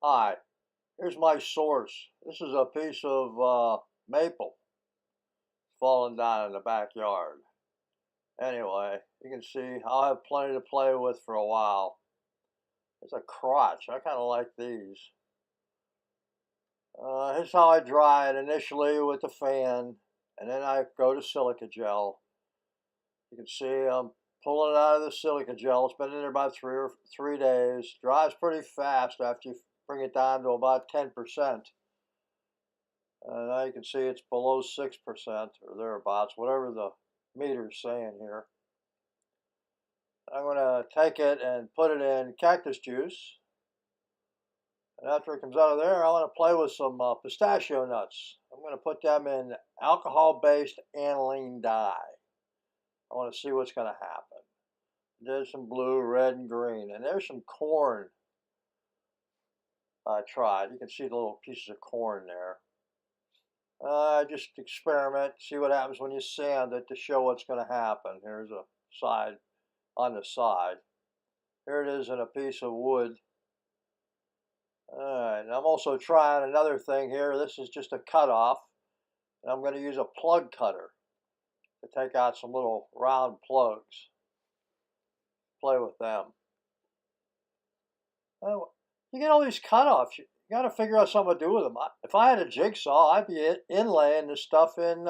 Hi, here's my source. This is a piece of maple falling down in the backyard. Anyway, you can see I'll have plenty to play with for a while. It's a crotch. I kind of like these. Here's how I dry it initially with the fan, and then I go to silica gel. You can see I'm pulling it out of the silica gel. It's been in there about 3 days. Dries pretty fast after you bring it down to about 10%. Now you can see it's below 6% or thereabouts, whatever the meter's saying here. I'm going to take it and put it in cactus juice. And after it comes out of there, I want to play with some pistachio nuts. I'm going to put them in alcohol-based aniline dye. I want to see what's going to happen. There's some blue, red, and green. And there's some corn I tried. You can see the little pieces of corn there. Just experiment, see what happens when you sand it to show what's going to happen. Here's a side on the side. Here it is in a piece of wood. Alright, and I'm also trying another thing here. This is just a cutoff. And I'm going to use a plug cutter to take out some little round plugs. Play with them. Well, you get all these cutoffs. You got to figure out something to do with them. If I had a jigsaw, I'd be inlaying this stuff in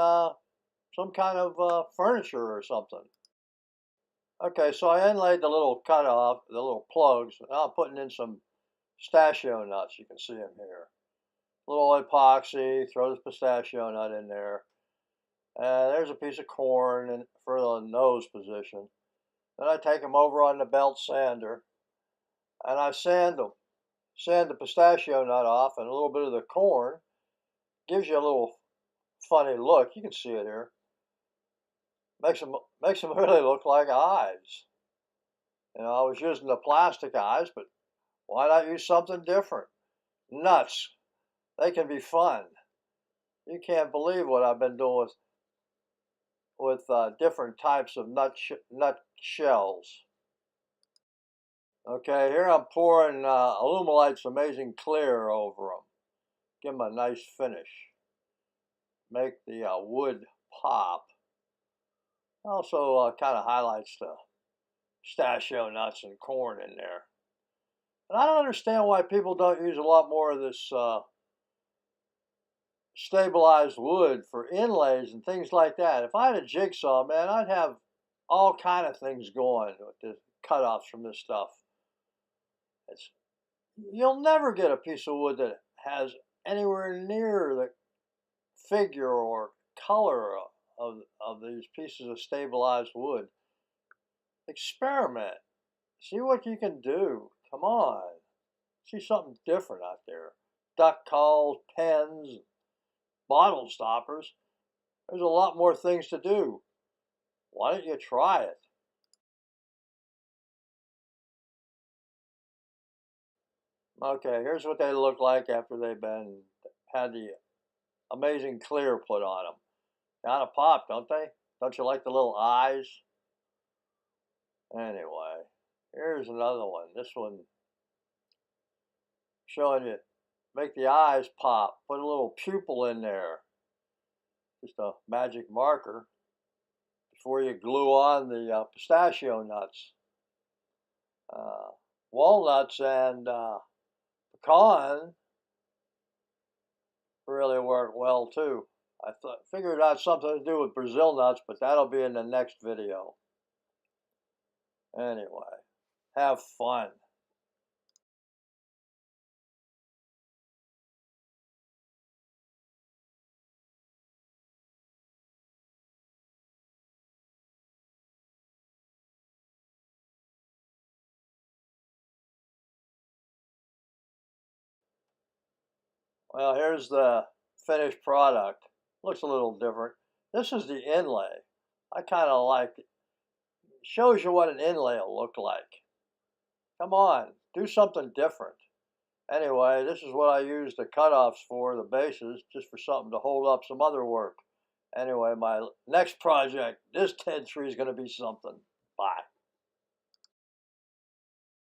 some kind of furniture or something. Okay, so I inlaid the little cutoff, the little plugs. Now I'm putting in some pistachio nuts. You can see them here. A little epoxy, throw the pistachio nut in there. There's a piece of corn for the nose position. Then I take them over on the belt sander and I sand them. Sand the pistachio nut off and a little bit of the corn. Gives you a little funny look. You can see it here. Makes them really look like eyes. You know, I was using the plastic eyes, but why not use something different? Nuts. They can be fun. You can't believe what I've been doing with different types of nut shells. Okay, here I'm pouring Alumilite's Amazing Clear over them. Give them a nice finish. Make the wood pop. Also kind of highlights the pistachio nuts and corn in there. And I don't understand why people don't use a lot more of this stabilized wood for inlays and things like that. If I had a jigsaw, man, I'd have all kind of things going with the cutoffs from this stuff. You'll never get a piece of wood that has anywhere near the figure or color of these pieces of stabilized wood. Experiment. See what you can do. Come on. See something different out there. Duck calls, pens, bottle stoppers. There's a lot more things to do. Why don't you try it? Okay, here's what they look like after they've had the Amazing Clear put on them. Kind of pop, don't they? Don't you like the little eyes? Anyway, here's another one. This one showing you make the eyes pop. Put a little pupil in there. Just a magic marker before you glue on the pistachio nuts. Walnuts and pecan really work well too. I figured out something to do with Brazil nuts, but that'll be in the next video. Anyway, have fun. Well, here's the finished product. Looks a little different. This is the inlay. I kind of like it. Shows you what an inlay will look like. Come on, do something different. Anyway, this is what I use the cutoffs for, the bases, just for something to hold up some other work. Anyway, my next project, this Ted tree is going to be something. Bye.